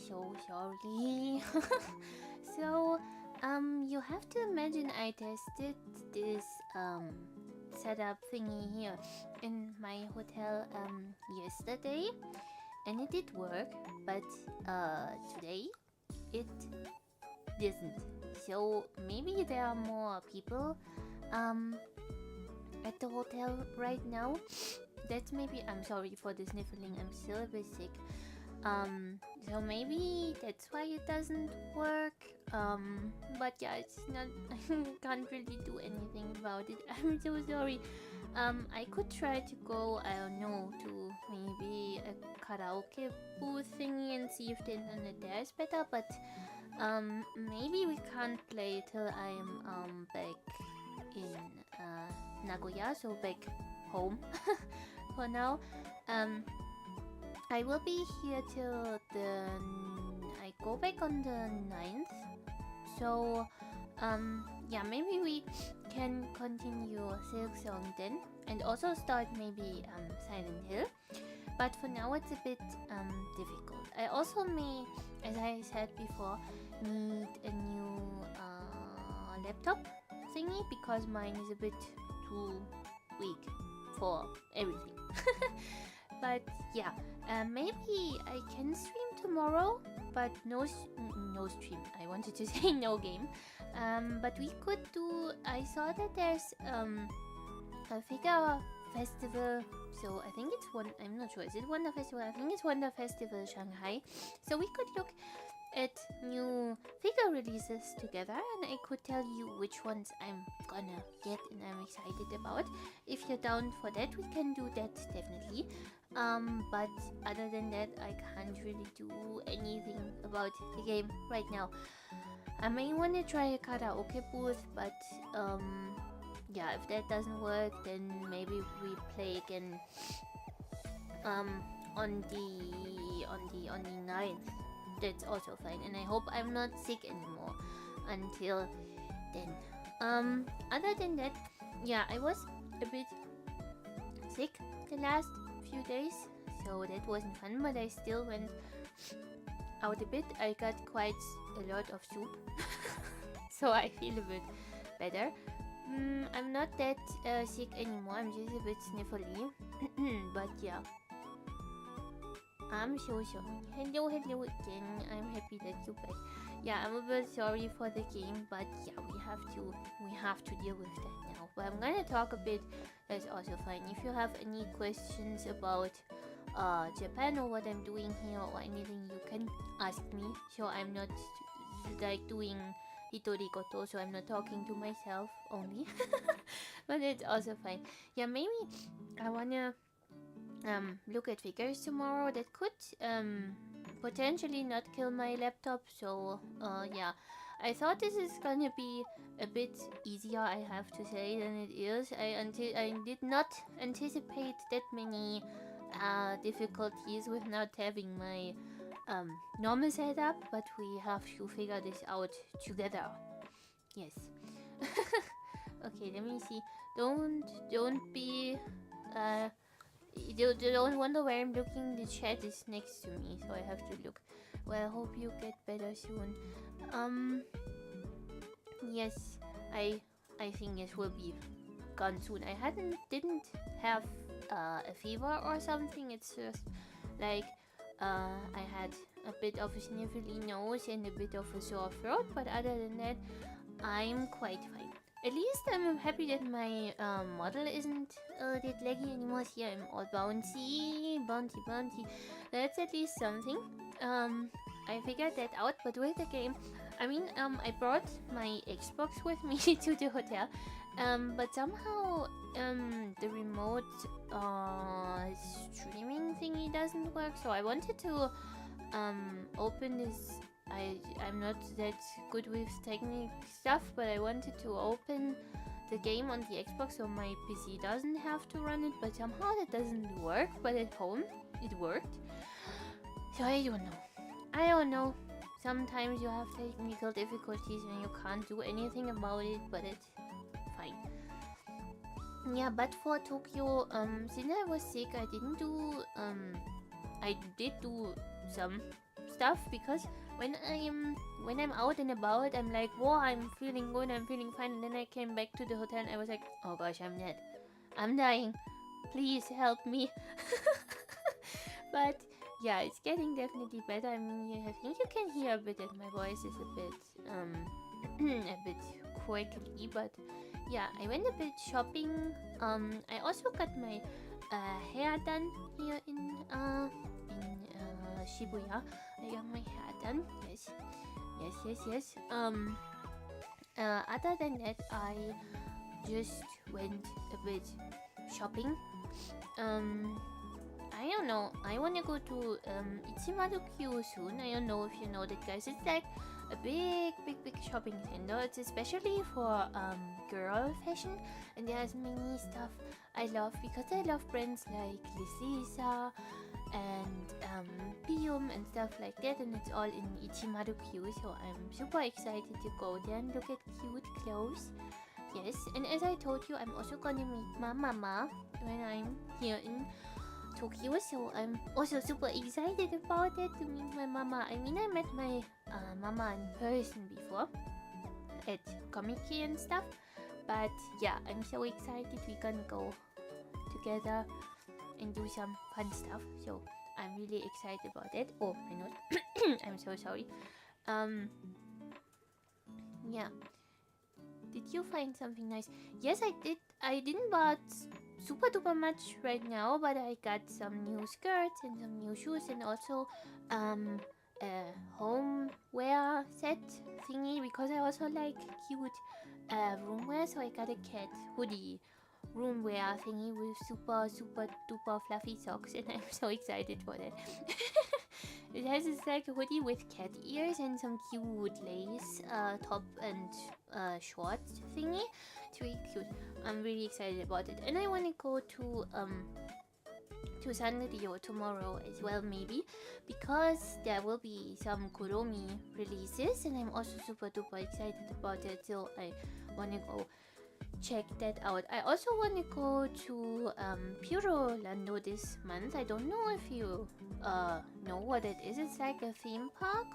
so sorry. So, you have to imagine I tested this setup thingy here in my hotel yesterday, and it did work, but today it didn't. So maybe there are more people at the hotel right now. That's maybe, I'm sorry for the sniffling, I'm still a bit sick. So maybe that's why it doesn't work. But yeah, it's not, I can't really do anything about it. I'm so sorry. I could try to go, I don't know, to maybe a karaoke booth thingy and see if the internet there is better, but maybe we can't play till I'm back in Nagoya, so back home for now. I will be here till I go back on the 9th. So yeah, maybe we can continue SILKSONG then, and also start maybe Silent Hill. But for now it's a bit difficult. I also may, as I said before, need a new laptop thingy because mine is a bit too weak for everything. But yeah, maybe I can stream tomorrow, but no stream. I wanted to say no game. But we could do. I saw that there's a figure festival. So I think it's one. I'm not sure. Is it Wonder Festival? I think it's Wonder Festival Shanghai. So we could look at new figure releases together, and I could tell you which ones I'm gonna get and I'm excited about. If you're down for that, we can do that definitely. But other than that, I can't really do anything about the game right now. I may want to try a karaoke booth, but yeah, if that doesn't work, then maybe we play again on the 9th. That's also fine, and I hope I'm not sick anymore until then. Other than that, yeah, I was a bit sick the last few days, so that wasn't fun, but I still went out a bit. I got quite a lot of soup, so I feel a bit better. I'm not that sick anymore, I'm just a bit sniffly. But yeah, I'm so sorry. Hello again. I'm happy that you're back. Yeah, I'm a bit sorry for the game, but yeah, we have to deal with that now. But I'm gonna talk a bit. That's also fine. If you have any questions about Japan or what I'm doing here or anything, you can ask me. So I'm not like doing hitorigoto, so I'm not talking to myself only. But it's also fine. Yeah, maybe I wanna look at figures tomorrow that could potentially not kill my laptop. So yeah, I thought this is gonna be a bit easier, I have to say, than it is. I did not anticipate that many difficulties with not having my normal setup, but we have to figure this out together. Yes. Okay, let me see. Don't be you don't wonder where I'm looking. The chat is next to me, so I have to look. Well, I hope you get better soon. Yes, I think it will be gone soon. I didn't have a fever or something. It's just like I had a bit of a sniffly nose and a bit of a sore throat, but other than that, I'm quite fine. At least I'm happy that my model isn't that laggy anymore. See, I'm all bouncy. That's at least something. I figured that out, but with the game, I mean, I brought my Xbox with me to the hotel, but somehow the remote streaming thingy doesn't work. So I wanted to open this. I'm not that good with technique stuff, but I wanted to open the game on the Xbox so my PC doesn't have to run it, but somehow that doesn't work. But at home, it worked. So I don't know. Sometimes you have technical difficulties and you can't do anything about it, but it's fine. Yeah, but for Tokyo, since I was sick, I did do some stuff, because when I'm out and about, I'm like, whoa, I'm feeling good, I'm feeling fine. And then I came back to the hotel and I was like, oh gosh, I'm dead. I'm dying. Please help me. But yeah, it's getting definitely better. I mean, I think you can hear a bit that my voice is a bit a bit quirky, but yeah, I went a bit shopping. I also got my hair done here in Shibuya. I got my hair done. Yes, yes, yes, yes. Other than that, I just went a bit shopping. I don't know. I wanna go to Ichimaru-Q soon. I don't know if you know that, guys. It's like a big, big, big shopping center. It's especially for girl fashion, and there's many stuff I love, because I love brands like Lisa and Pium and stuff like that, and it's all in Ichimaru-Q. So I'm super excited to go there and look at cute clothes. Yes, and as I told you, I'm also gonna meet my mama when I'm here in Tokyo, so I'm also super excited about it, to meet my mama. I mean, I met my mama in person before at Comic-Con and stuff, but yeah, I'm so excited we can go together and do some fun stuff. So I'm really excited about it. Oh, my nose. I'm so sorry. Yeah. Did you find something nice? Yes, I did. I didn't buy super duper much right now, but I got some new skirts and some new shoes, and also a homeware set thingy, because I also like cute roomwear. So I got a cat hoodie roomwear thingy with super duper fluffy socks, and I'm so excited for that. It has this like hoodie with cat ears and some cute lace top and shorts thingy. It's really cute. I'm really excited about it, and I want to go to Sanrio tomorrow as well, maybe, because there will be some Kuromi releases, and I'm also super duper excited about it. So I want to go check that out. I also want to go to Purolando this month. I don't know if you know what it is. It's like a theme park,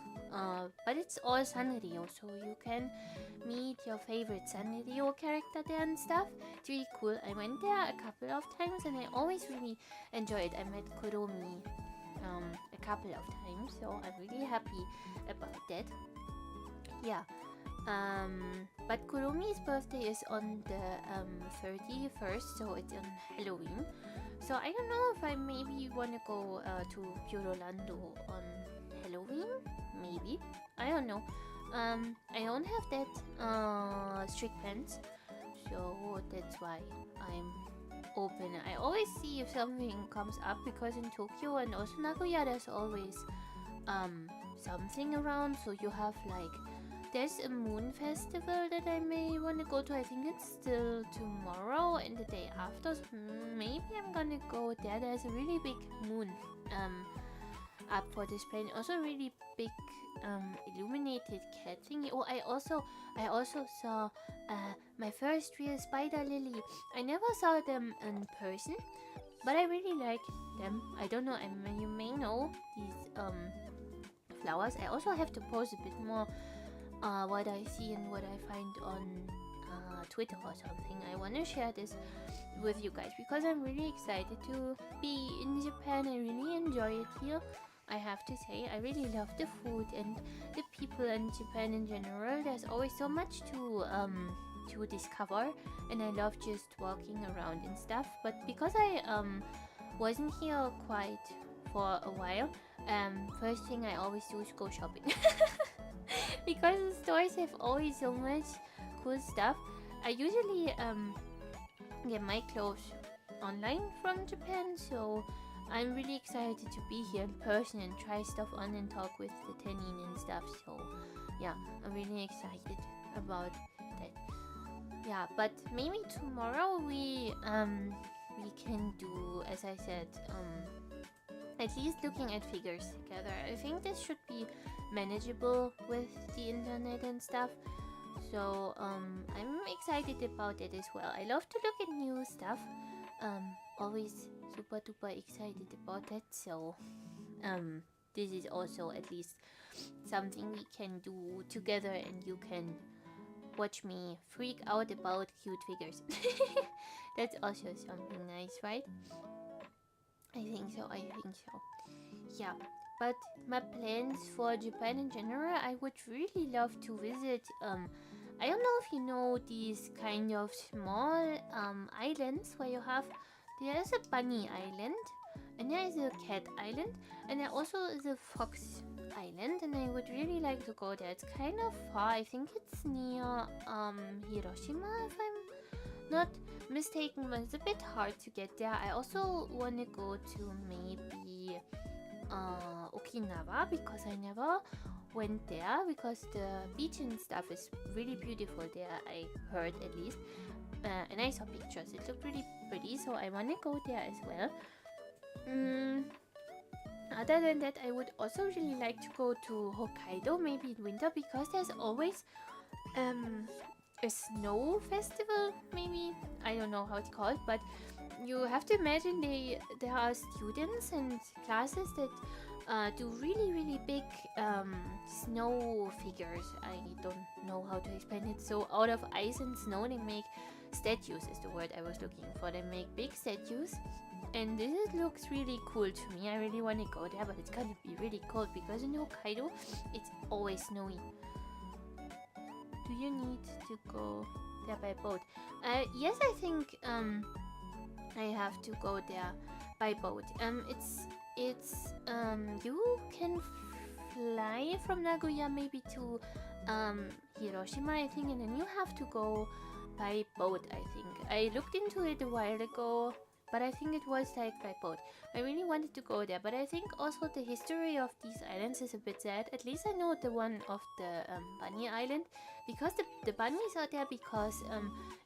but it's all Sanrio, so you can meet your favorite Sanrio character there and stuff. It's really cool. I went there a couple of times and I always really enjoy it. I met Kuromi a couple of times, so I'm really happy about that. Yeah. But Kuromi's birthday is on the 31st, so it's on Halloween. So I don't know if I maybe want to go to Purolando on Halloween. Maybe, I don't know. I don't have that strict plans, so that's why I'm open. I always see if something comes up, because in Tokyo and also Nagoya there's always something around. So you have like, there's a moon festival that I may want to go to. I think it's still tomorrow and the day after, so maybe I'm gonna go there. There's a really big moon up for display, and also really big illuminated cat thingy. Oh, I also saw my first real spider lily. I never saw them in person, but I really like them. I don't know, you may know these flowers. I also have to post a bit more what I see and what I find on Twitter or something. I want to share this with you guys, because I'm really excited to be in Japan. I really enjoy it here. I have to say, I really love the food and the people in Japan in general. There's always so much to discover, and I love just walking around and stuff. But because I wasn't here quite for a while, first thing I always do is go shopping. Because the stores have always so much cool stuff. I usually get my clothes online from Japan, so I'm really excited to be here in person and try stuff on and talk with the tenin and stuff. So yeah, I'm really excited about that. Yeah, but maybe tomorrow we can do, as I said, at least looking at figures together. I think this should be manageable with the internet and stuff. So I'm excited about it as well. I love to look at new stuff. Always super duper excited about it. So this is also at least something we can do together, and you can watch me freak out about cute figures. That's also something nice, right? I think so. Yeah, but my plans for Japan in general, I would really love to visit. I don't know if you know these kind of small islands where you have. There's a bunny island, and there is a cat island, and there also is a fox island, and I would really like to go there. It's kind of far. I think it's near Hiroshima, if I'm not mistaken, but it's a bit hard to get there. I also want to go to maybe Okinawa, because I never went there, because the beach and stuff is really beautiful there, I heard at least. And I saw pictures, it looked really pretty, so I want to go there as well. Other than that, I would also really like to go to Hokkaido, maybe in winter, because there's always a snow festival, maybe. I don't know how it's called, but you have to imagine there are students and classes that do really big snow figures. I don't know how to explain it. So out of ice and snow, they make statues, is the word I was looking for. They make big statues, and this looks really cool to me. I really want to go there, but it's gonna be really cold, because in Hokkaido it's always snowy. Do you need to go there by boat? Yes, I think I have to go there by boat. It's you can fly from Nagoya maybe to Hiroshima, I think, and then you have to go by boat, I think. I looked into it a while ago, but I think it was like by boat. I really wanted to go there, but I think also the history of these islands is a bit sad. At least I know the one of the Bunny Island, because the bunnies are there because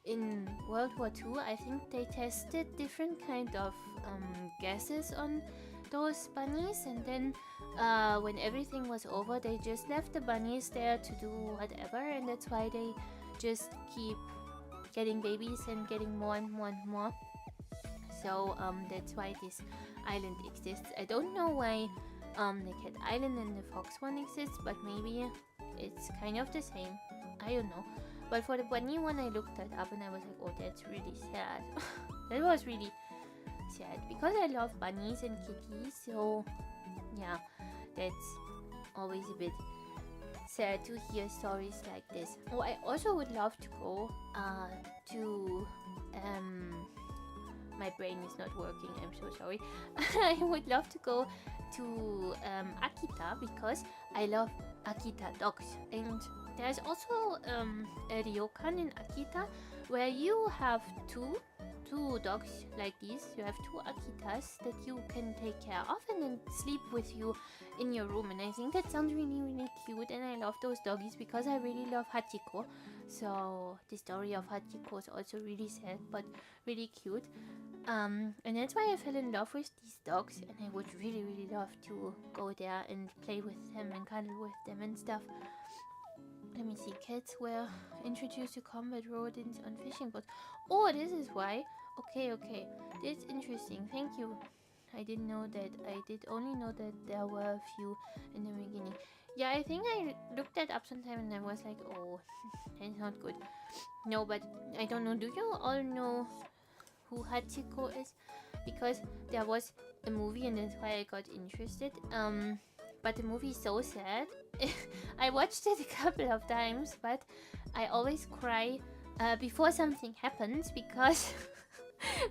in World War II, I think they tested different kind of gases on those bunnies, and then when everything was over, they just left the bunnies there to do whatever, and that's why they just keep getting babies and getting more and more and more. So that's why this island exists. I don't know why the cat island and the fox one exists, but maybe it's kind of the same. I don't know. But for the bunny one, I looked that up and I was like, oh, that's really sad. That was really sad, because I love bunnies and kitties. So yeah, that's always a bit sad to hear stories like this. Oh, I also would love to go to my brain is not working, I'm so sorry. I would love to go to Akita, because I love Akita dogs. And there's also a ryokan in Akita where you have two dogs like these. You have two Akitas that you can take care of and then sleep with you in your room. And I think that sounds really cute, and I love those doggies because I really love Hachiko. So the story of Hachiko is also really sad but really cute. And that's why I fell in love with these dogs, and I would really love to go there and play with them and cuddle with them and stuff. Let me see. Cats were introduced to combat rodents on fishing boats. Oh, this is why. Okay. That's interesting. Thank you. I didn't know that. I did only know that there were a few in the beginning. Yeah, I think I looked that up sometime and I was like, oh, that's not good. No, but I don't know. Do you all know who Hachiko is? Because there was a movie and that's why I got interested. But the movie is so sad. I watched it a couple of times, but I always cry before something happens, because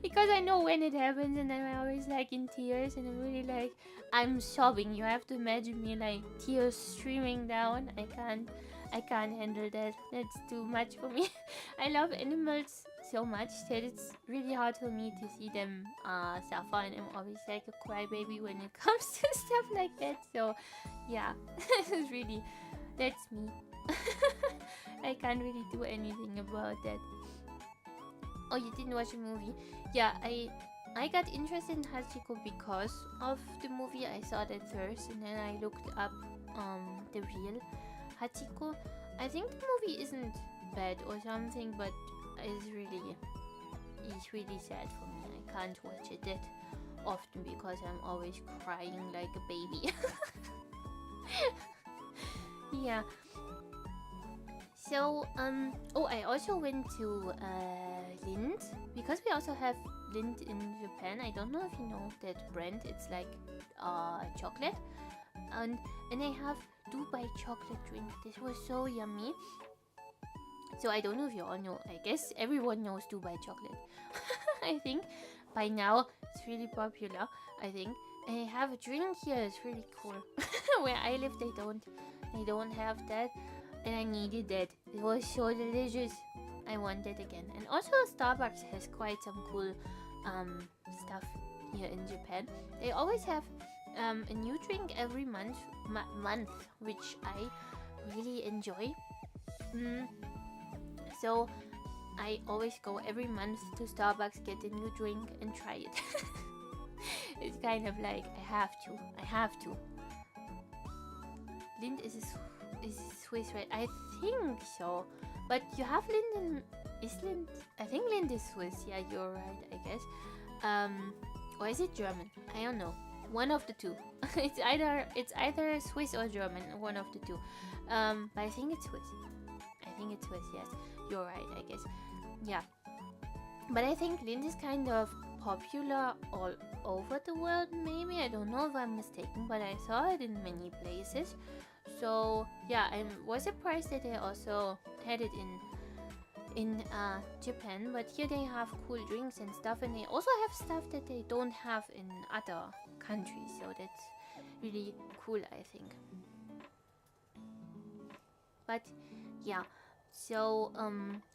because I know when it happens, and then I'm always like in tears, and I'm really like, I'm sobbing. You have to imagine me like tears streaming down. I can't handle that. That's too much for me. I love animals so much that it's really hard for me to see them suffer, and I'm always like a crybaby when it comes to stuff like that. So yeah, it's really, that's me. I can't really do anything about that. Oh, you didn't watch the movie? Yeah, I got interested in Hachiko because of the movie. I saw that first, and then I looked up the real Hachiko. I think the movie isn't bad or something, but it's really sad for me. I can't watch it that often because I'm always crying like a baby. Yeah. So, oh, I also went to Lind because we also have Lind in Japan. I don't know if you know that brand. It's like chocolate, and I have Dubai chocolate drink. This was so yummy. So I don't know if you all know. I guess everyone knows Dubai chocolate. I think by now it's really popular. I think. And I have a drink here. It's really cool. Where I live, they don't have that, and I needed that. It was so delicious. I want it again. And also Starbucks has quite some cool stuff here in Japan. They always have a new drink every month, which I really enjoy. So I always go every month to Starbucks, get a new drink, and try it. It's kind of like I have to. Lind is Swiss, right? I think so. But you have Lind in... Is Lind... I think Lind is Swiss. Yeah, you're right, I guess. Or is it German? I don't know. One of the two. It's either Swiss or German. One of the two. But I think it's Swiss. Yes. You're right, I guess. Yeah. But I think Lind is kind of popular all over the world, maybe. I don't know if I'm mistaken, but I saw it in many places. So yeah, I was surprised that they also had it in Japan. But here they have cool drinks and stuff, and they also have stuff that they don't have in other countries. So that's really cool, I think. But yeah, so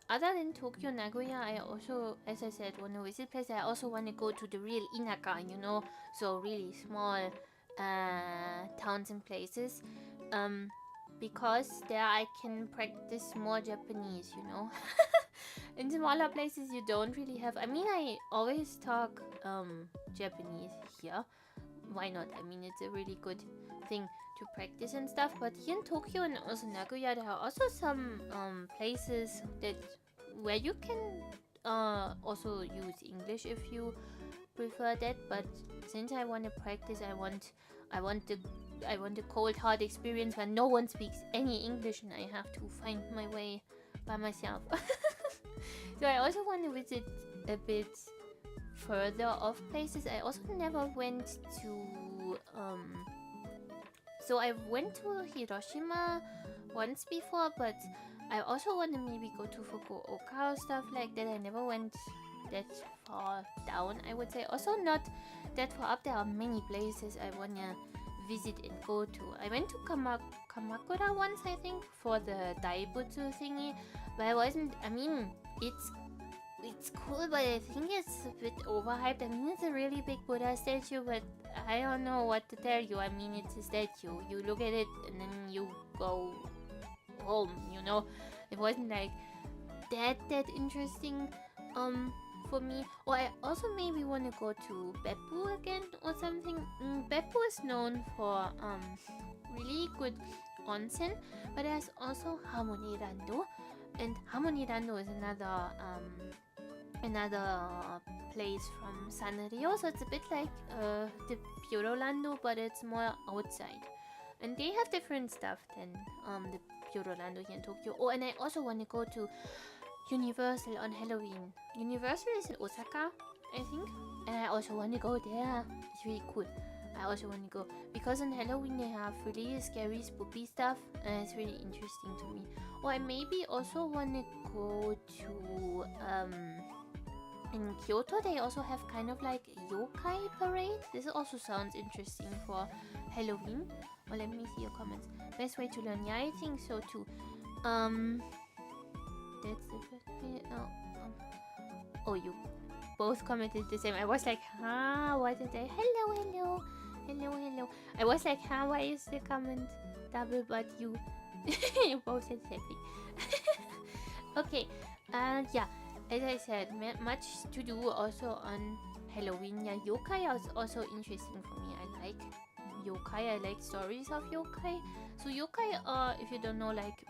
other than Tokyo, Nagoya, I also, as I said, want to visit places. I also want to go to the real inaka, so really small towns and places, because there I can practice more Japanese, In smaller places you don't really have. I mean, I always talk Japanese here. Why not? I mean, it's a really good thing to practice and stuff. But here in Tokyo and also Nagoya, there are also some places where you can also use English if you prefer that. But since I want to practice, I want the cold hard experience where no one speaks any English and I have to find my way by myself. So I also want to visit a bit further off places. I also never went to so I went to Hiroshima once before, but I also want to maybe go to Fukuoka or stuff like that. I never went that far down, I would say. Also not that far up. There are many places I want to visit and go to. I went to Kamakura once, I think, for the Daibutsu thingy, but I mean, it's cool, but I think it's a bit overhyped. I mean, it's a really big Buddha statue, but I don't know what to tell you. I mean, it's a statue. You look at it and then you go home, It wasn't like that interesting for me. Or I also maybe want to go to Beppu again or something. Beppu is known for really good onsen, but there's also Harmony Rando, and Harmony Rando is another place from Sanrio, so it's a bit like the Purolando, but it's more outside, and they have different stuff than the Purolando here in Tokyo. Oh, and I also want to go to Universal on Halloween. Universal is in Osaka, I think, and I also want to go there. It's really cool. I also want to go because on Halloween they have really scary, spooky stuff, and it's really interesting to me. Or I maybe also want to go to in Kyoto. They also have kind of like a yokai parade. This also sounds interesting for Halloween. Or let me see your comments. Best way to learn? Yeah, I think so too. That's the best way. Oh, you both commented the same. I was like, what did I? Hello. I was like, why is the comment double? But you both said the same thing. Okay, yeah. As I said, much to do also on Halloween. Yeah, yokai is also interesting for me. I like yokai. I like stories of yokai. So yokai are, if you don't know, like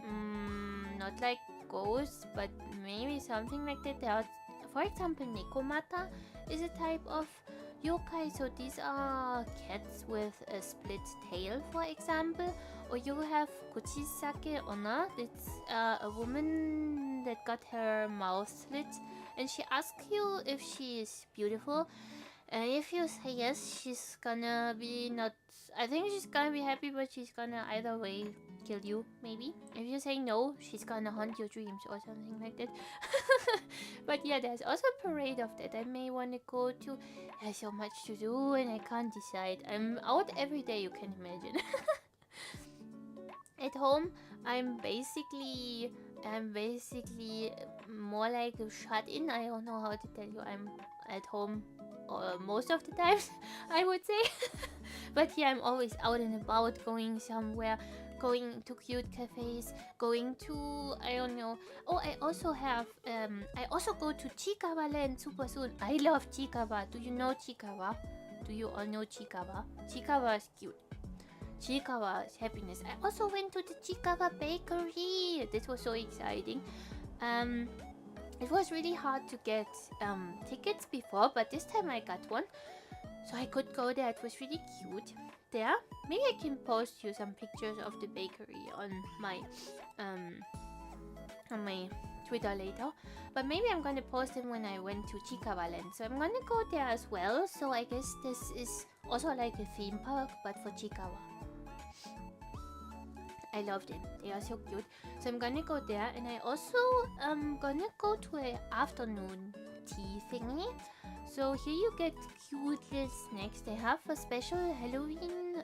not like ghosts, but maybe something like that. There are, for example, Nekomata is a type of yokai. So these are cats with a split tail, for example. Or you have kuchisake onna. It's a woman that got her mouth slit, and she asks you if she is beautiful. And if you say yes, she's gonna be not. I think she's gonna be happy, but she's gonna either way kill you, maybe. If you say no, she's gonna haunt your dreams or something like that. But yeah, there's also a parade of that I may wanna go to. There's so much to do and I can't decide. I'm out every day, you can imagine. At home, I'm basically more like shut in. I don't know how to tell you. I'm at home most of the times, I would say. But yeah, I'm always out and about, going somewhere, going to cute cafes, going to, I don't know. Oh, I also go to Chikawa Land super soon. I love Chikawa. Do you know Chikawa? Do you all know Chikawa? Chikawa is cute. Chikawa is happiness. I also went to the Chikawa bakery. This was so exciting. It was really hard to get tickets before, but this time I got one, so I could go there. It was really cute there. Maybe I can post you some pictures of the bakery on my Twitter later. But maybe I'm gonna post them when I went to Chikawa Land. So I'm gonna go there as well. So I guess this is also like a theme park, but for Chikawa. I love them. They are so cute. So I'm gonna go there, and I also gonna go to an afternoon tea thingy. So here you get cute little snacks. They have a special Halloween.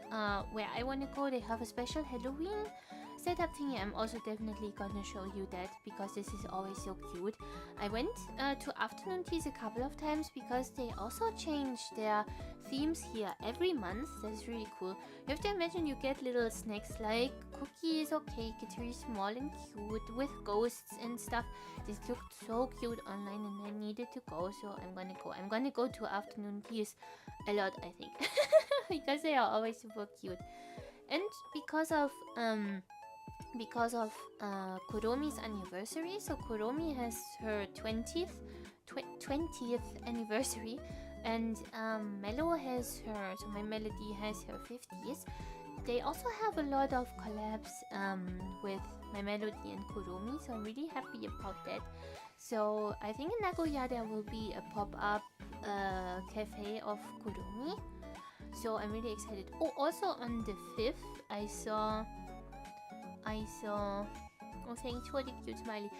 Where I wanna go, they have a special Halloween setup thingy. I'm also definitely gonna show you that because this is always so cute. I went to afternoon teas a couple of times because they also change their themes here every month. That's really cool. You have to imagine you get little snacks like cookies or cake. It's really small and cute with ghosts and stuff. This looked so cute online and I needed to go, so I'm gonna go. I'm gonna go to afternoon teas a lot, I think. Because they are always super cute. And because of Kuromi's anniversary. So Kuromi has her 20th anniversary, and Mello has her. So my melody has her 50th. They also have a lot of collabs with my melody and Kuromi, so I'm really happy about that. So I think in Nagoya there will be a pop-up cafe of Kuromi. So I'm really excited. Oh, also on the 5th, I saw. Oh, thanks for the cute smiley.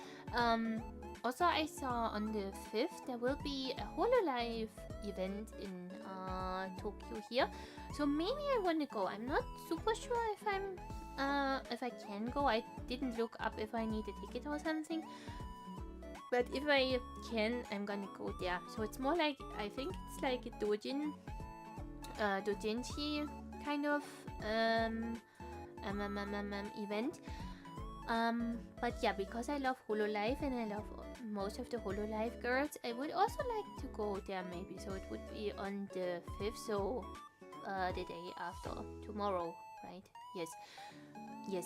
Also, I saw on the 5th there will be a Hololive event in Tokyo here. So maybe I want to go. I'm not super sure if I can go. I didn't look up if I need a ticket or something. But if I can, I'm gonna go there. So it's more like, I think it's like a doujinshi kind of event. But yeah, because I love Hololive and I love most of the Hololive girls, I would also like to go there maybe. So it would be on the 5th, so the day after tomorrow, right? Yes,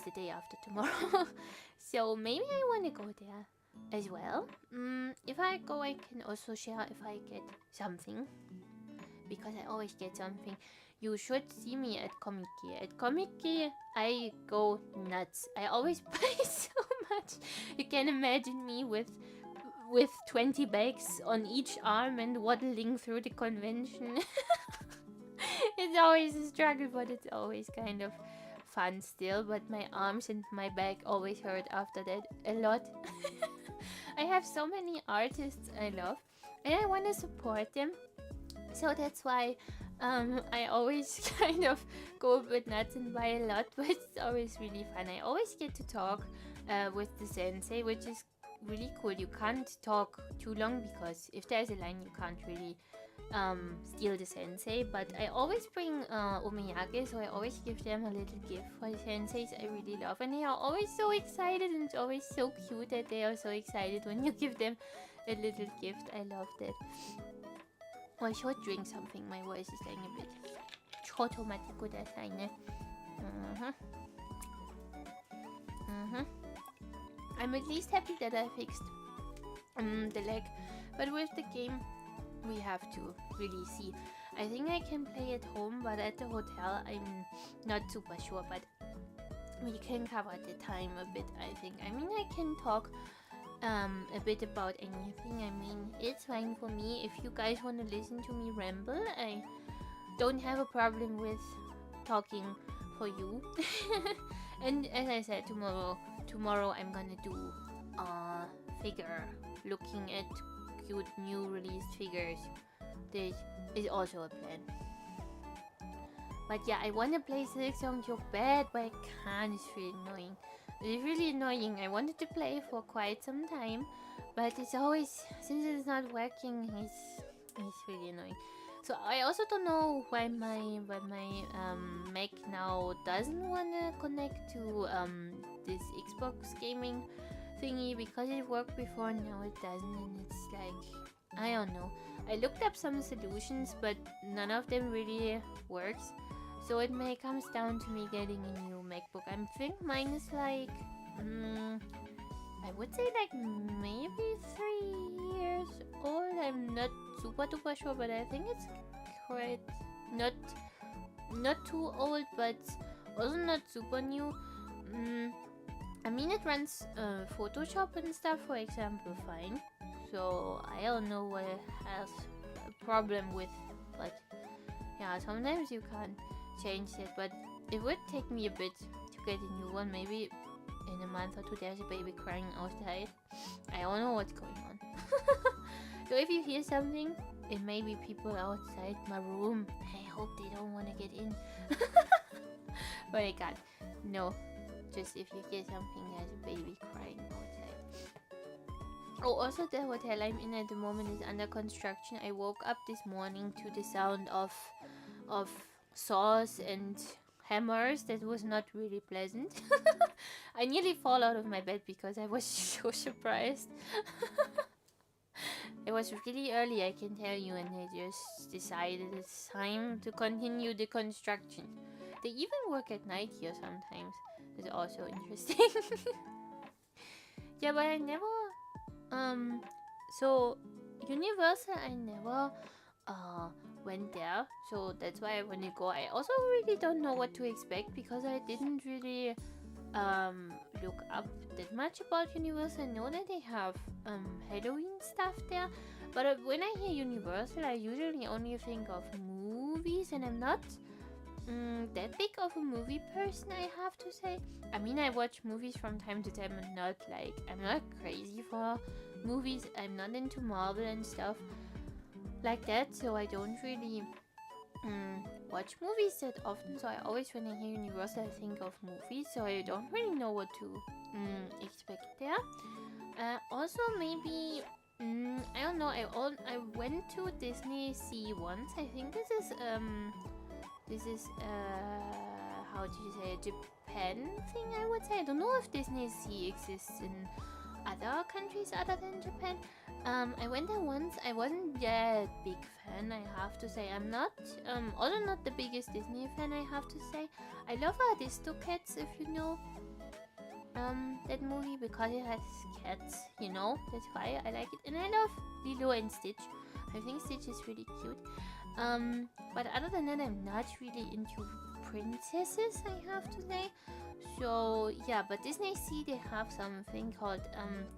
the day after tomorrow. So maybe I want to go there as well. If I go, I can also share if I get something, because I always get something. You should see me at Comic-Ge. At Comic-Ge, I go nuts. I always buy so much. You can imagine me with 20 bags on each arm and waddling through the convention. It's always a struggle, but it's always kind of fun still. But my arms and my back always hurt after that a lot. I have so many artists I love, and I want to support them. So that's why I always kind of go a bit nuts and buy a lot, but it's always really fun. I always get to talk with the sensei, which is really cool. You can't talk too long because if there's a line, you can't really steal the sensei. But I always bring omiyage, so I always give them a little gift for the senseis I really love. And they are always so excited, and it's always so cute that they are so excited when you give them a little gift. I love that. Oh, I should drink something. My voice is dying a bit. Chotomatiku dasai ne. I'm at least happy that I fixed the leg. But with the game, we have to really see. I think I can play at home, but at the hotel I'm not super sure. But we can cover the time a bit, I think. I mean, I can talk a bit about anything. I mean, it's fine for me. If you guys want to listen to me ramble, I don't have a problem with talking for you. And as I said, tomorrow I'm gonna do figure, looking at cute new released figures. This is also a plan. But yeah, I wanna play SILKSONG so bad, but I can't. It's really annoying. It's really annoying. I wanted to play for quite some time, but it's always, since it's not working, it's really annoying. So I also don't know why my Mac now doesn't wanna connect to this Xbox gaming thingy, because it worked before, now it doesn't, and it's like, I don't know. I looked up some solutions, but none of them really works. So it may comes down to me getting a new MacBook. I think mine is like, I would say like maybe 3 years old. I'm not super duper sure, but I think it's quite not too old, but also not super new. I mean, it runs Photoshop and stuff, for example, fine. So I don't know what it has a problem with, but yeah, sometimes you can't change it. But it would take me a bit to get a new one. Maybe in a month or two. There's a baby crying outside. I don't know what's going on. So if you hear something, it may be people outside my room. I hope they don't want to get in. But I can't. No, just if you hear something, there's a baby crying outside. Oh, also the hotel I'm in at the moment is under construction. I woke up this morning to the sound of saws and hammers. That was not really pleasant. I nearly fall out of my bed because I was so surprised. It was really early, I can tell you, and they just decided it's time to continue the construction. They even work at night here sometimes. It's also interesting. Yeah, but I never so Universal, I never went there, so that's why I want to go. I also really don't know what to expect, because I didn't really look up that much about Universal. I know that they have Halloween stuff there, but when I hear Universal, I usually only think of movies, and I'm not that big of a movie person, I have to say. I mean, I watch movies from time to time, and I'm not crazy for movies. I'm not into Marvel and stuff like that, so I don't really watch movies that often. So I always, when I hear Universal, I think of movies, so I don't really know what to expect there. Also, maybe I don't know. I went to Disney Sea once. I think this is how do you say, a Japan thing, I would say. I don't know if Disney Sea exists in other countries other than Japan. I went there once. I wasn't that big fan, I have to say. I'm not also not the biggest Disney fan, I have to say. I love Aristocats, if you know that movie, because it has cats, you know. That's why I like it. And I love Lilo and Stitch. I think Stitch is really cute. But other than that, I'm not really into princesses, I have to say. So yeah, but Disney Sea, they have something called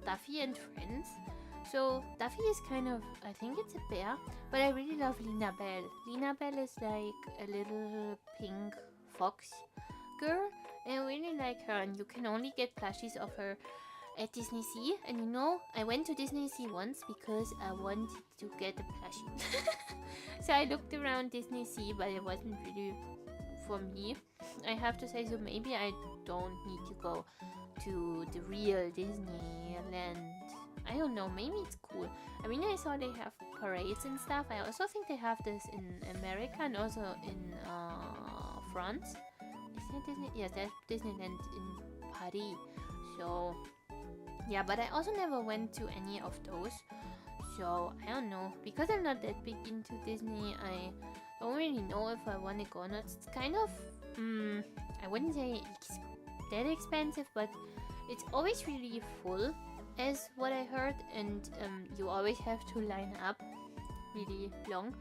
Duffy and Friends. So Duffy is kind of, I think it's a bear, but I really love Lina Bell. Lina Bell is like a little pink fox girl, and I really like her, and you can only get plushies of her at Disney Sea. And you know, I went to Disney Sea once because I wanted to get a plushie. So I looked around Disney Sea, but it wasn't really for me, I have to say. So maybe I don't need to go to the real Disneyland. I don't know, maybe it's cool. I mean, I saw they have parades and stuff. I also think they have this in America and also in France. Is that Disney? Yes, there's Disneyland in Paris. So yeah, but I also never went to any of those. So I don't know, because I'm not that big into Disney. I don't really know if I want to go or not. It's kind of I wouldn't say that expensive, but it's always really full, as what I heard, and you always have to line up really long.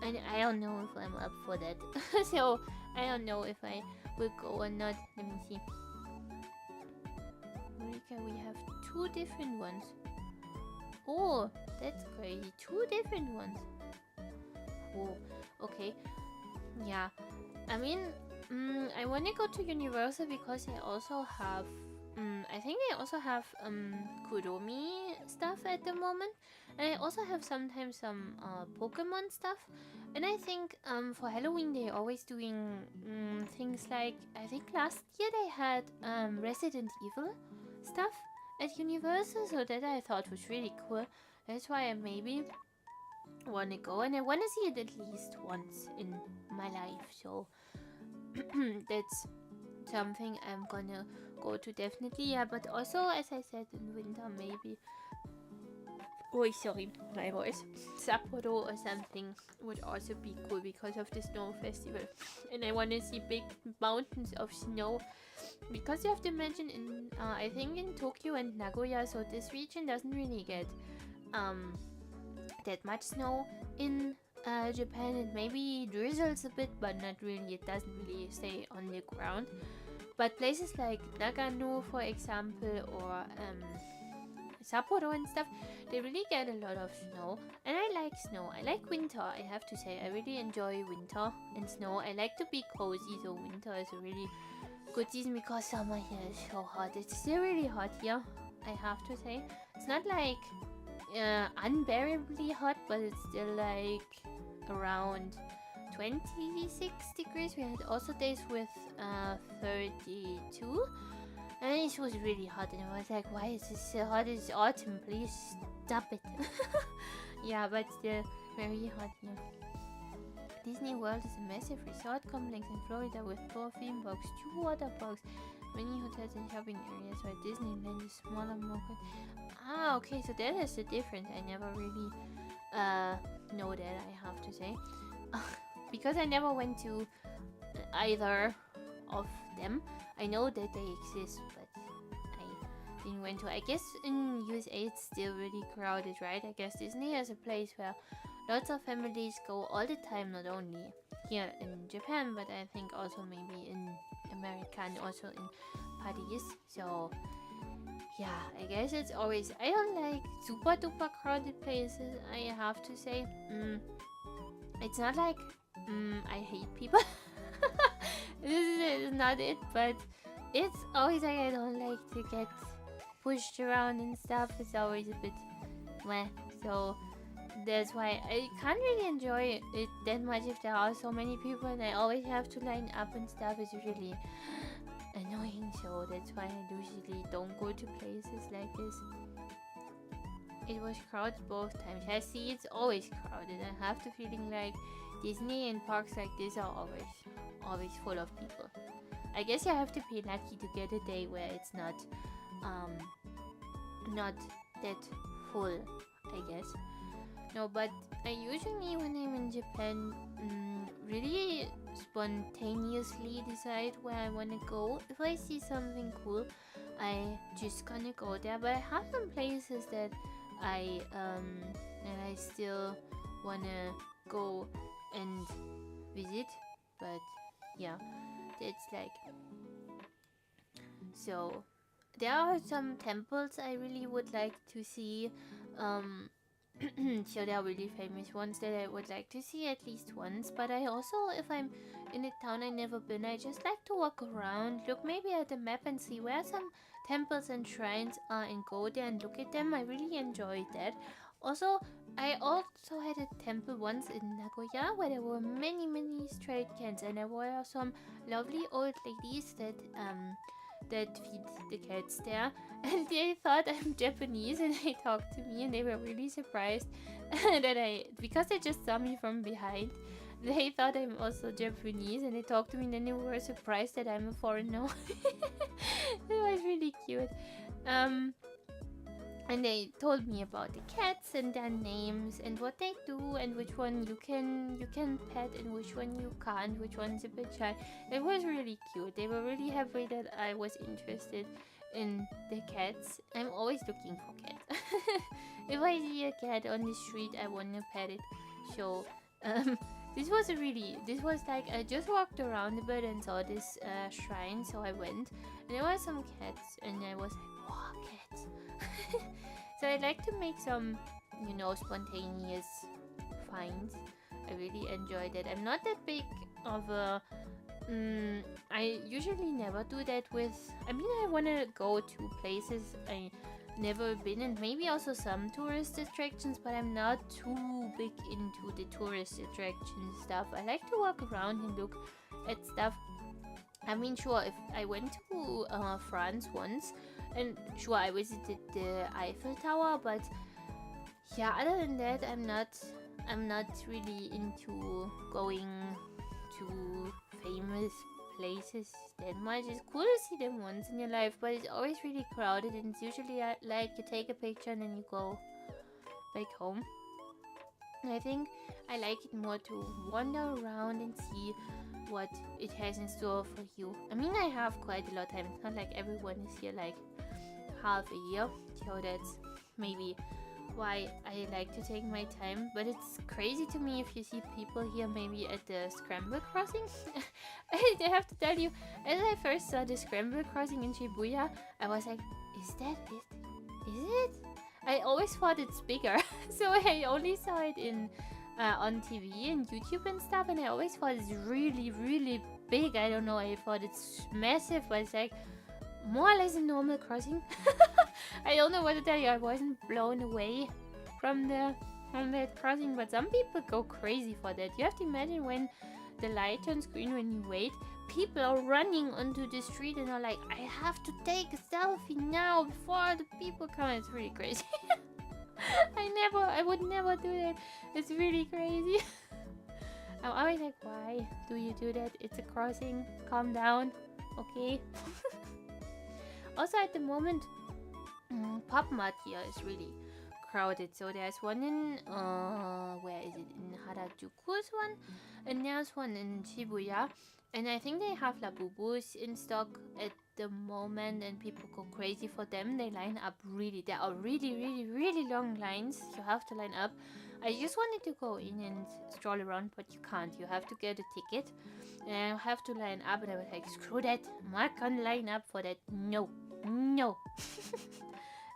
And I don't know if I'm up for that. So I don't know if I will go or not. Let me see. Eureka, we have 2 different ones. Oh, that's crazy. 2 different ones. Oh, okay. Yeah. I mean, I want to go to Universal because I also have... I think I also have Kuromi stuff at the moment. And I also have sometimes some Pokemon stuff. And I think for Halloween they're always doing things like... I think last year they had Resident Evil stuff at Universal. So that I thought was really cool. That's why I maybe want to go. And I want to see it at least once in my life. So that's something I'm gonna go to definitely. Yeah, but also as I said, in winter maybe... Oh, sorry, my voice. Sapporo or something would also be cool because of the snow festival. And I want to see big mountains of snow. Because you have to imagine in, I think in Tokyo and Nagoya, so this region doesn't really get that much snow. In Japan it maybe drizzles a bit, but not really. It doesn't really stay on the ground. But places like Nagano, for example, or Sapporo and stuff, they really get a lot of snow. And I like snow. I like winter, I have to say. I really enjoy winter and snow. I like to be cozy, so winter is a really good season because summer here is so hot. It's still really hot here, I have to say. It's not like unbearably hot, but it's still like around 26 degrees. We had also days with 32. And it was really hot, and I was like, why is this so hot? It's autumn, please stop it. Yeah, but still very hot here. Disney World is a massive resort complex in Florida with 4 theme parks, 2 water parks, many hotels and shopping areas, while Disneyland is smaller, more... Ah, okay, so that is the difference. I never really know that, I have to say. Because I never went to either of them. I know that they exist, but I didn't went to. I guess in USA it's still really crowded, right? I guess Disney is a place where lots of families go all the time, not only here in Japan, but I think also maybe in America and also in Paris. So yeah, I guess it's always... I don't like super duper crowded places, I have to say. It's not like I hate people. This is not it, but it's always like I don't like to get pushed around and stuff. It's always a bit meh. So that's why I can't really enjoy it that much if there are so many people and I always have to line up and stuff. Is really annoying. So that's why I usually don't go to places like this. It was crowded both times. I see it's always crowded. I have the feeling like Disney and parks like this are always full of people. I guess you have to be lucky to get a day where it's not that full, I guess. No, but I usually, when I'm in Japan, really spontaneously decide where I want to go. If I see something cool, I just gonna go there. But I have some places that I still wanna go and visit. But yeah, it's like... So there are some temples I really would like to see. So there are really famous ones that I would like to see at least once. But I also, if I'm in a town I've never been, I just like to walk around, look maybe at the map and see where some temples and shrines are and go there and look at them. I really enjoyed that. Also, I also had a temple once in Nagoya where there were many stray cats, and there were some lovely old ladies that feed the cats there, and they thought I'm Japanese and they talked to me and they were really surprised that because they just saw me from behind, they thought I'm also Japanese and they talked to me and then they were surprised that I'm a foreigner. It was really cute. And they told me about the cats and their names and what they do and which one you can pet and which one you can't, which one's a bit shy. It was really cute. They were really happy that I was interested in the cats. I'm always looking for cats. If I see a cat on the street, I want to pet it. So Um, this was like I just walked around a bit and saw this shrine, so I went, and there were some cats, and I was like, wow, cats. So I like to make some, you know, spontaneous finds. I really enjoyed it. I'm not that big of a. I usually never do that with. I mean, I want to go to places I never been, and maybe also some tourist attractions, but I'm not too big into the tourist attraction stuff. I like to walk around and look at stuff. I mean, sure, if I went to France once, and sure, I visited the Eiffel Tower, but yeah, other than that, I'm not really into going to famous places that much. It's cool to see them once in your life, but it's always really crowded, and it's usually like you take a picture and then you go back home. And I think I like it more to wander around and see what it has in store for you. I mean, I have quite a lot of time. It's not like everyone is here like half a year, so that's maybe why I like to take my time. But it's crazy to me if you see people here maybe at the Scramble Crossing. I have to tell you, as I first saw the Scramble Crossing in Shibuya, I was like, is that it? Is it? I always thought it's bigger. So I only saw it in on TV and YouTube and stuff, and I always thought it's really, really big. I don't know, I thought it's massive, but it's like more or less a normal crossing. I don't know what to tell you. I wasn't blown away from that crossing, but some people go crazy for that. You have to imagine when the light turns green when you wait. People are running onto the street and are like, I have to take a selfie now before the people come. It's really crazy. I would never do that. It's really crazy. I'm always like, why do you do that? It's a crossing. Calm down. Okay. Also, at the moment, Pop Mart here is really crowded. So there's one in where is it? In Harajuku's one, and there's one in Shibuya, and I think they have Labubus in stock at the moment, and people go crazy for them. They line up really. There are really, really, really long lines. You have to line up. I just wanted to go in and stroll around, but you can't. You have to get a ticket, and I have to line up. And I was like, screw that! I'm not gonna line up for that. No, no.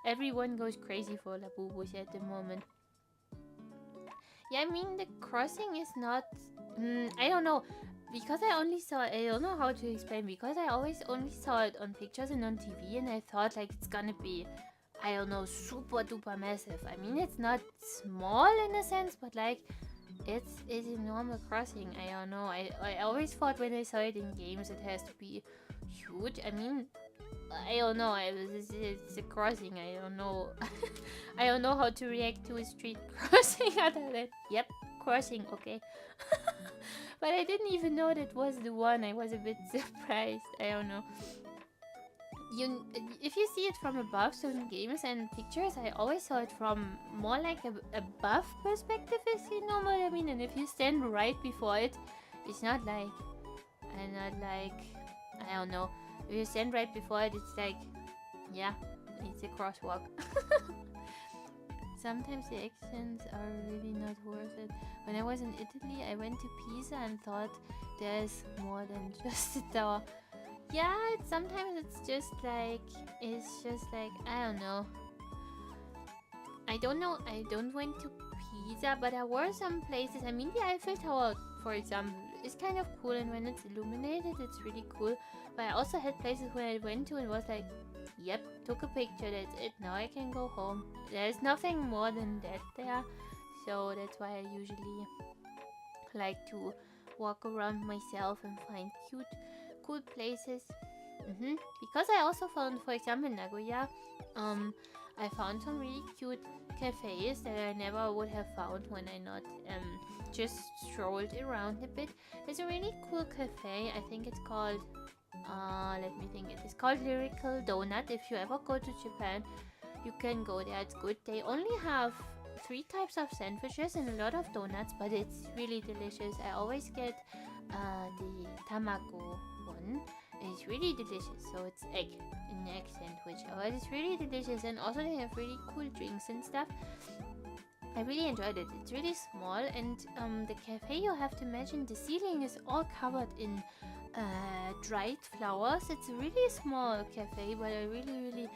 Everyone goes crazy for Labubus at the moment. Yeah, I mean, the crossing is not. I don't know. Because I only saw it, I don't know how to explain. Because I always only saw it on pictures and on TV, and I thought like it's gonna be, I don't know, super duper massive. I mean, it's not small in a sense, but like it's a normal crossing. I don't know. I always thought when I saw it in games it has to be huge. I mean, I don't know. It's a crossing. I don't know. I don't know how to react to a street crossing other than yep, crossing. Okay. But I didn't even know that was the one. I was a bit surprised. I don't know. If you see it from above, so in games and pictures, I always saw it from more like a above perspective, if you know what I mean. And if you stand right before it, it's not like, I don't know. If you stand right before it, it's like, yeah, it's a crosswalk. Sometimes the accents are really not worth it. When I was in Italy, I went to Pisa and thought there's more than just a tower. Yeah, sometimes it's just like, I don't know. I don't know, I don't went to Pisa, but there were some places. I mean, the Eiffel Tower, for example, is kind of cool, and when it's illuminated, it's really cool. But I also had places where I went to and was like, yep, took a picture, that's it, now I can go home. There's nothing more than that there. So that's why I usually like to walk around myself and find cool places. Because I also found, for example, in Nagoya, I found some really cute cafes that I never would have found when I not just strolled around a bit. There's a really cool cafe. I think it's called let me think. It is called Lyrical Donut. If you ever go to Japan, you can go there. It's good. They only have 3 types of sandwiches and a lot of donuts, but it's really delicious. I always get the tamago one. It's really delicious. So it's egg in egg sandwich. Oh, it's really delicious, and also they have really cool drinks and stuff. I really enjoyed it. It's really small, and the cafe, you have to imagine the ceiling is all covered in dried flowers. It's a really small cafe, but I really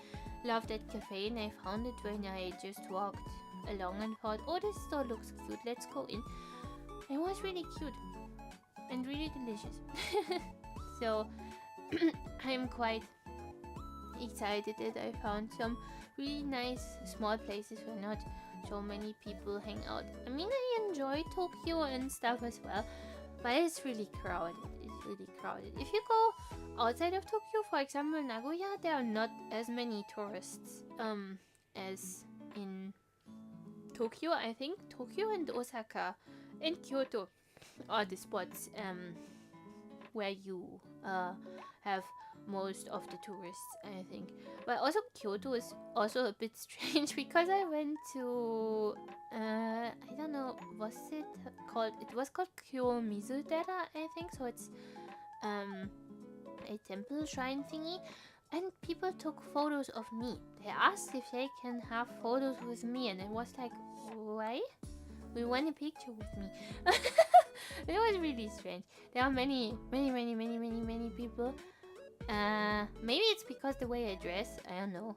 love that cafe, and I found it when I just walked along and thought, oh, this store looks cute, let's go in. It was really cute and really delicious. So I'm quite excited that I found some really nice small places where not so many people hang out. I mean, I enjoy Tokyo and stuff as well, but it's really crowded. It's really crowded. If you go outside of Tokyo, for example, Nagoya, there are not as many tourists as in Tokyo. I think Tokyo and Osaka and Kyoto are the spots where you have most of the tourists, I think. But also Kyoto is also a bit strange because I went to I don't know, was it called? It was called Kyomizu-dera, I think. So it's a temple shrine thingy, and people took photos of me. They asked if they can have photos with me, and it was like, why? We want a picture with me. It was really strange. There are many people. Maybe it's because the way I dress. I don't know.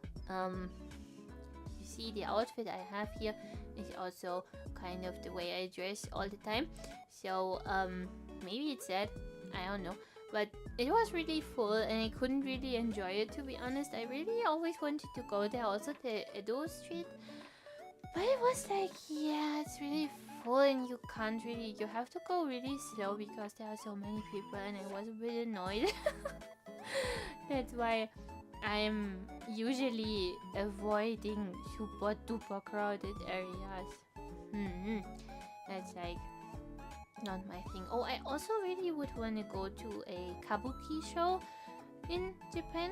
You see, the outfit I have here is also kind of the way I dress all the time. So maybe it's that. I don't know. But it was really full, and I couldn't really enjoy it, to be honest. I really always wanted to go there. Also, the Edo Street. But it was like, yeah, it's really full, and you can't really, you have to go really slow because there are so many people, and I was a bit annoyed. That's why I'm usually avoiding super duper crowded areas. That's like not my thing. Oh, I also really would want to go to a kabuki show in Japan.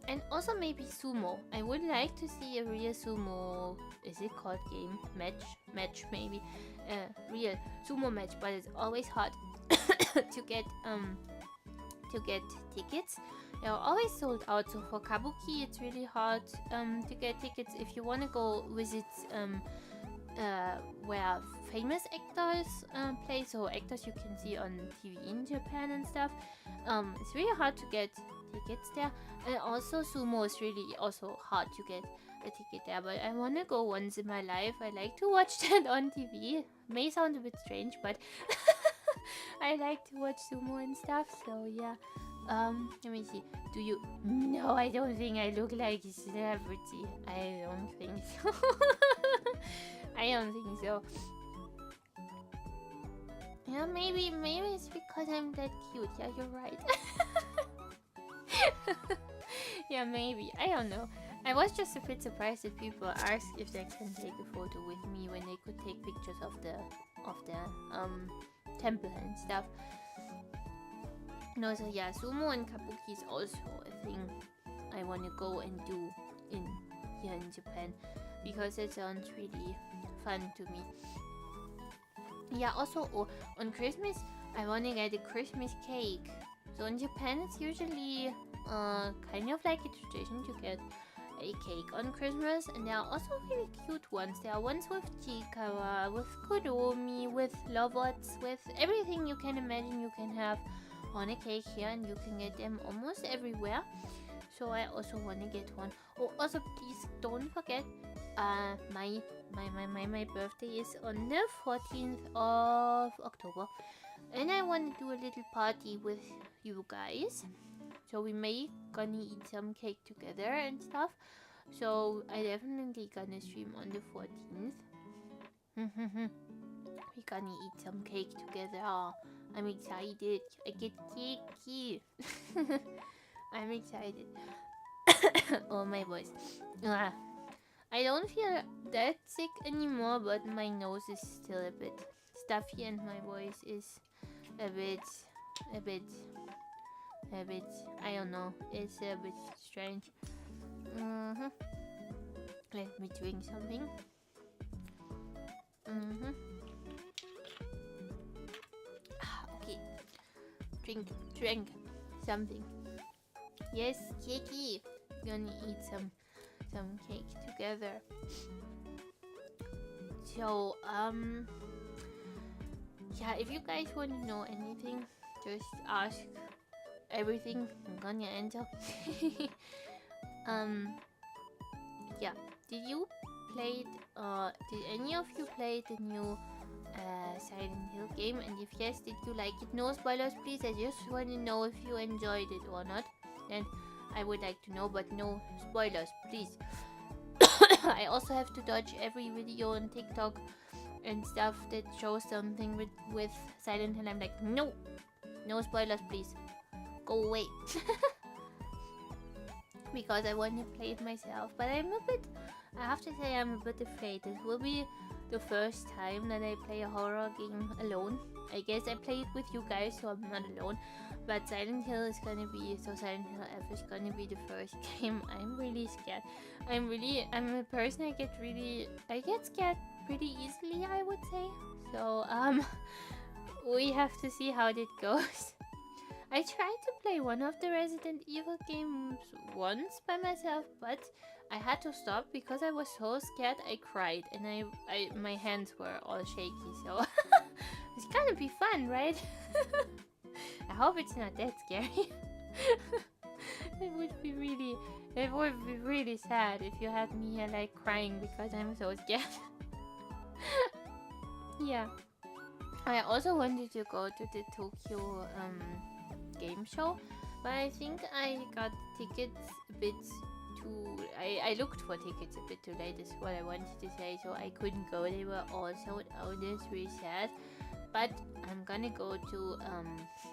And also maybe sumo. I would like to see a real sumo, is it called game? Match maybe. Real sumo match, but it's always hard to get tickets. They're always sold out, so for kabuki it's really hard to get tickets. If you want to go visit where famous actors play, so actors you can see on TV in Japan and stuff, it's really hard to get tickets there. And also sumo is really also hard to get a ticket there, but I want to go once in my life. I like to watch that on TV. May sound a bit strange, but I like to watch sumo and stuff, so yeah. Let me see. Do you? No, I don't think I look like a celebrity. I don't think so. I don't think so. Yeah, maybe it's because I'm that cute. Yeah, you're right. Yeah, maybe. I don't know. I was just a bit surprised that people asked if they can take a photo with me when they could take pictures of the temple and stuff. No, so yeah, sumo and kabuki is also a thing I want to go and do here in Japan, because it sounds really fun to me. Yeah, also on Christmas I want to get a Christmas cake. So in Japan it's usually kind of like a tradition to get a cake on Christmas, and there are also really cute ones. There are ones with chikawa, with kuromi, with lovots, with everything you can imagine you can have on a cake here, and you can get them almost everywhere. So I also want to get one. Oh, also please don't forget, my birthday is on the 14th of October, and I want to do a little party with you guys. So we may gonna eat some cake together and stuff. So I definitely gonna stream on the 14th. We gonna eat some cake together. I'm excited. I get cakey. I'm excited. Oh, my voice. I don't feel that sick anymore, but my nose is still a bit stuffy, and my voice is a bit, I don't know, it's a bit strange. Let me drink something. Okay, drink something. Yes, cakey. We're gonna eat some cake together. So yeah, if you guys want to know anything, just ask everything. I'm gonna answer. Yeah. Did you play? Did any of you play the new Silent Hill game? And if yes, did you like it? No spoilers, please. I just want to know if you enjoyed it or not. And I would like to know, but no spoilers, please. I also have to dodge every video on TikTok and stuff that shows something with Silent Hill. I'm like, no, no spoilers, please. Go away. Because I want to play it myself. But I have to say I'm a bit afraid. This will be the first time that I play a horror game alone. I guess I play it with you guys, so I'm not alone. But Silent Hill is gonna be, so Silent Hill F is gonna be the first game. I'm really scared. I'm a person, I get scared pretty easily, I would say. So, we have to see how that goes. I tried to play one of the Resident Evil games once by myself, but I had to stop because I was so scared I cried and my hands were all shaky, so it's gonna be fun, right? I hope it's not that scary. It would be really sad if you had me here like crying because I'm so scared. Yeah. I also wanted to go to the Tokyo game show, but I think I got tickets a bit too... I looked for tickets a bit too late, is what I wanted to say, so I couldn't go. They were all sold out. It's really sad. But I'm gonna go to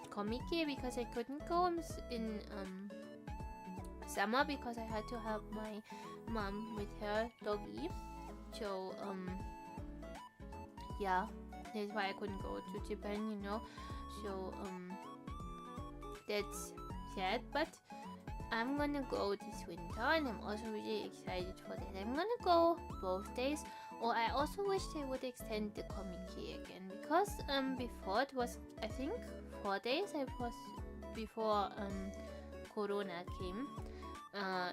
Comic-Con because I couldn't go in summer because I had to help my mom with her doggy. So yeah, that's why I couldn't go to Japan, you know. So that's sad, but I'm gonna go this winter and I'm also really excited for that. I'm gonna go both days. Or I also wish they would extend the Comic-Con again, because before it was, I think, 4 days. It was before Corona came.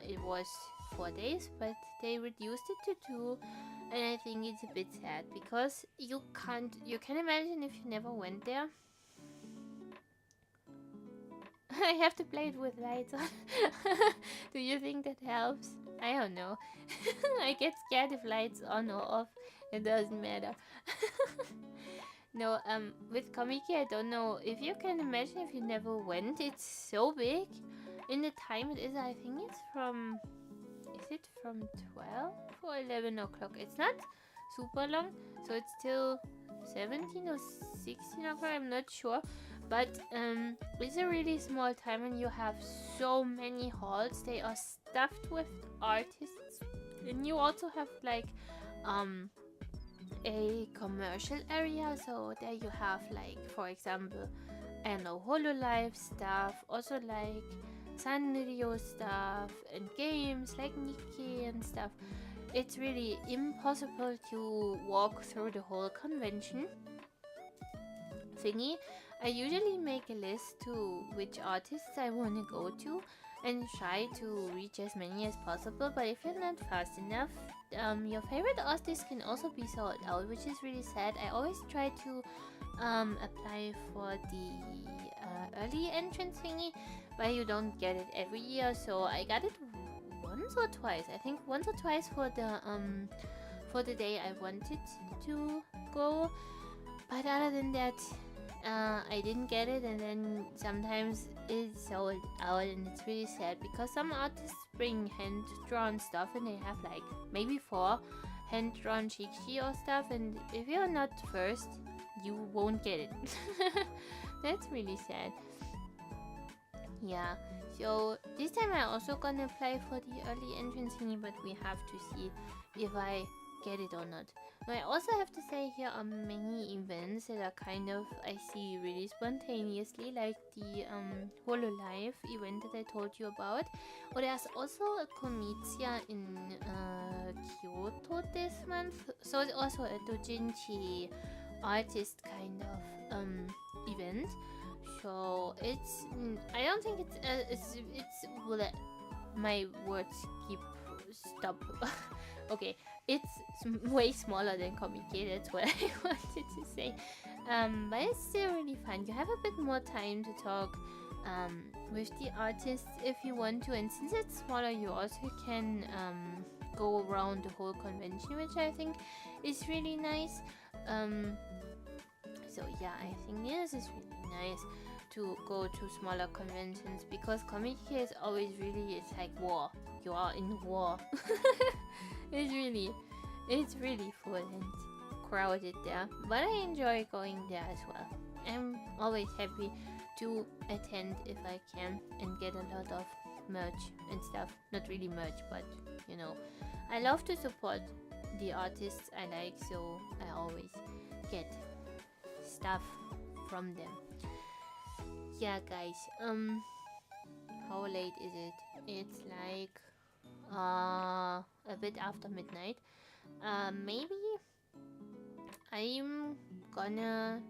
It was 4 days, but they reduced it to 2, and I think it's a bit sad because you can imagine if you never went there. I have to play it with lights on. Do you think that helps? I don't know. I get scared if lights on or off. It doesn't matter. No, with Comic-Con, I don't know. If you can imagine if you never went, it's so big. In the time it is, I think it's from... Is it from 12 or 11 o'clock? It's not super long, so it's till 17 or 16 o'clock, I'm not sure. But it's a really small time and you have so many halls. They are stuffed with artists. And you also have like a commercial area. So there you have like, for example, I don't know, HoloLive stuff. Also like Sanrio stuff and games like Nikkei and stuff. It's really impossible to walk through the whole convention thingy. I usually make a list to which artists I want to go to and try to reach as many as possible, but if you're not fast enough, your favorite artist can also be sold out, which is really sad. I always try to apply for the early entrance thingy, but you don't get it every year, so I got it once or twice. I think once or twice for the day I wanted to go, but other than that, I didn't get it, and then sometimes it's sold out, and it's really sad because some artists bring hand-drawn stuff and they have like maybe 4 hand-drawn shikshi or stuff, and if you're not first, you won't get it. That's really sad. Yeah, so this time I also gonna apply for the early entrance thingy, but we have to see if I get it or not. I also have to say here are many events that are kind of, I see really spontaneously, like the HoloLive event that I told you about. Or there's also a Komitsuya in Kyoto this month. So it's also a dojinshi artist kind of event. So it's, I don't think it's well, my words keep stop. Okay, it's way smaller than Comic-K, that's what I wanted to say. But it's still really fun. You have a bit more time to talk with the artists if you want to, and since it's smaller, you also can go around the whole convention, which I think is really nice. So yeah, I think this is really nice to go to smaller conventions, because Comic-K is always really, it's like war. You are in war. It's really full and crowded there, but I enjoy going there as well. I'm always happy to attend if I can and get a lot of merch and stuff. Not really merch, but you know, I love to support the artists I like, so I always get stuff from them. Yeah, guys. How late is it? It's like a bit after midnight. Maybe I'm gonna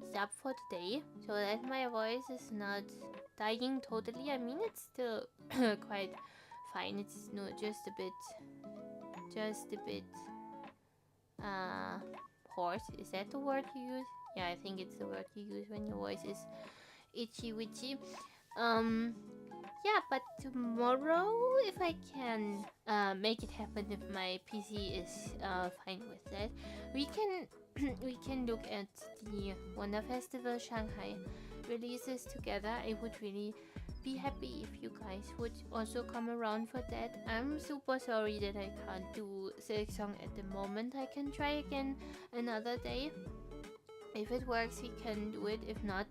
stop for today so that my voice is not dying totally. I mean, it's still quite fine. It's no just a bit hoarse. Is that the word you use? Yeah, I think it's the word you use when your voice is itchy witchy. Yeah, but tomorrow, if I can make it happen, if my PC is fine with that, we can we can look at the Wonder Festival Shanghai releases together. I would really be happy if you guys would also come around for that. I'm super sorry that I can't do SILKSONG at the moment. I can try again another day. If it works, we can do it. If not,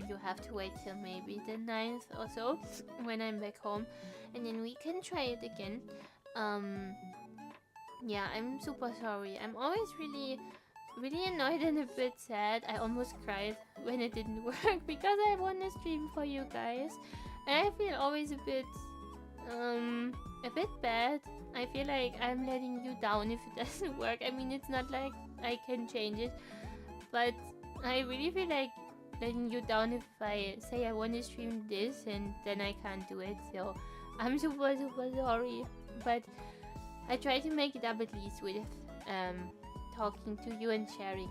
you have to wait till maybe the 9th or so when I'm back home, and then we can try it again. Yeah, I'm super sorry. I'm always really annoyed and a bit sad. I almost cried when it didn't work because I want to stream for you guys, and I feel always a bit bad. I feel like I'm letting you down if it doesn't work. I mean, it's not like I can change it, but I really feel like letting you down if I say I want to stream this and then I can't do it. So I'm super sorry, but I try to make it up at least with talking to you and sharing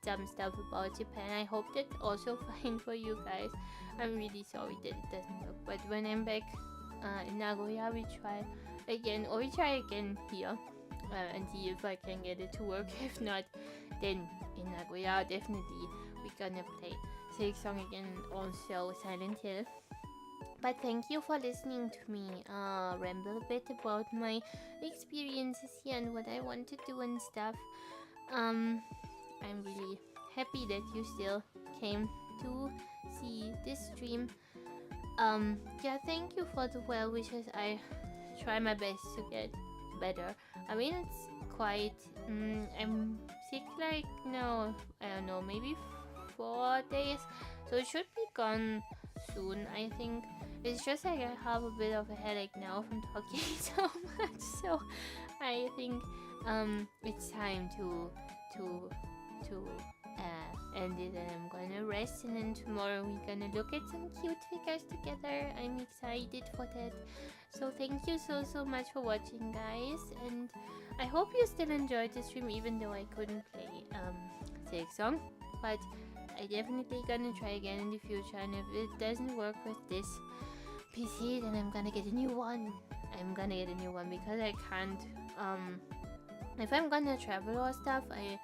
some stuff about Japan. I hope that's also fine for you guys. I'm really sorry that it doesn't work, but when I'm back in Nagoya, we try again, or we try again here and see if I can get it to work. If not, then in Nagoya definitely we're gonna play SILKSONG again, also Silent Hill. But thank you for listening to me ramble a bit about my experiences here and what I want to do and stuff. I'm really happy that you still came to see this stream. Yeah, thank you for the well wishes. I try my best to get better. I mean, it's quite I'm sick, like, no, I don't know, maybe 4 days, so it should be gone soon, I think. It's just like I have a bit of a headache now from talking so much, so I think it's time to end it, and I'm gonna rest, and then tomorrow we're gonna look at some cute figures together. I'm excited for that. So thank you so much for watching, guys, and I hope you still enjoyed the stream even though I couldn't play SILKSONG, but I definitely gonna try again in the future, and if it doesn't work with this PC, then I'm gonna get a new one. I'm gonna get a new one because I can't if I'm gonna travel or stuff, I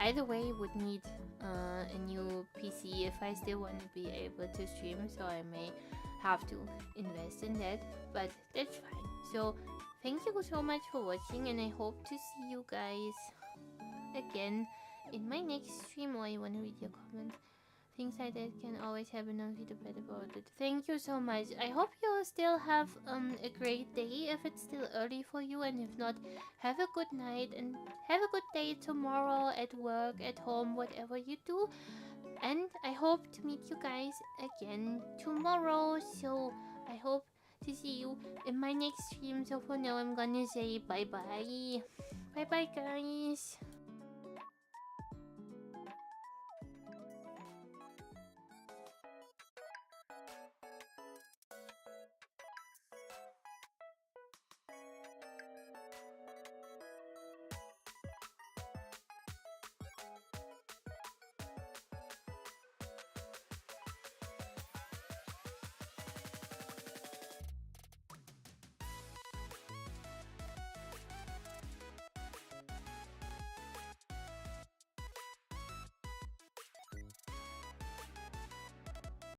either way would need a new PC if I still want to be able to stream, so I may have to invest in that, but that's fine. So thank you so much for watching, and I hope to see you guys again in my next stream, or you want to read your comments. Things like that can always happen, on feel bad about it. Thank you so much. I hope you still have a great day if it's still early for you, and if not, have a good night and have a good day tomorrow at work, at home, whatever you do. And I hope to meet you guys again tomorrow. So I hope to see you in my next stream. So for now, I'm gonna say bye bye. Bye bye, guys.